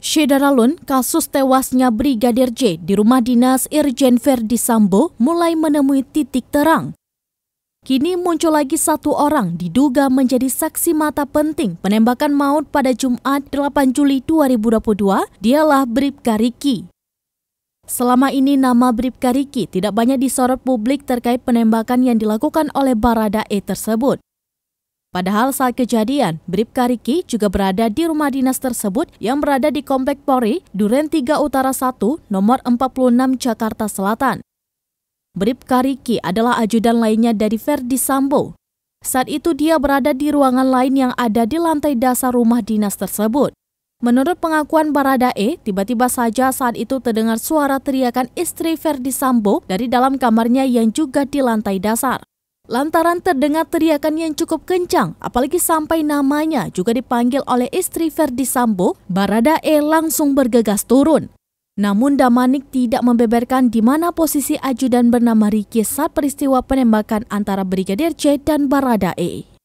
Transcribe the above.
Syederalun, kasus tewasnya Brigadir J di rumah dinas Irjen Verdi Sambo mulai menemui titik terang. Kini muncul lagi satu orang diduga menjadi saksi mata penting penembakan maut pada Jumat 8 Juli 2022, dialah Bribka Riki. Selama ini nama Bribka Riki tidak banyak disorot publik terkait penembakan yang dilakukan oleh Baradae tersebut. Padahal saat kejadian, Bribka Riki juga berada di rumah dinas tersebut yang berada di Komplek Polri, Duren 3 Utara 1, nomor 46 Jakarta Selatan. Bribka Riki adalah ajudan lainnya dari Verdi Sambo. Saat itu dia berada di ruangan lain yang ada di lantai dasar rumah dinas tersebut. Menurut pengakuan Baradae, tiba-tiba saja saat itu terdengar suara teriakan istri Verdi Sambo dari dalam kamarnya yang juga di lantai dasar. Lantaran terdengar teriakan yang cukup kencang, apalagi sampai namanya juga dipanggil oleh istri Verdi Sambo, Baradae langsung bergegas turun. Namun Damanik tidak membeberkan di mana posisi ajudan bernama Riki saat peristiwa penembakan antara Brigadir J dan Baradae.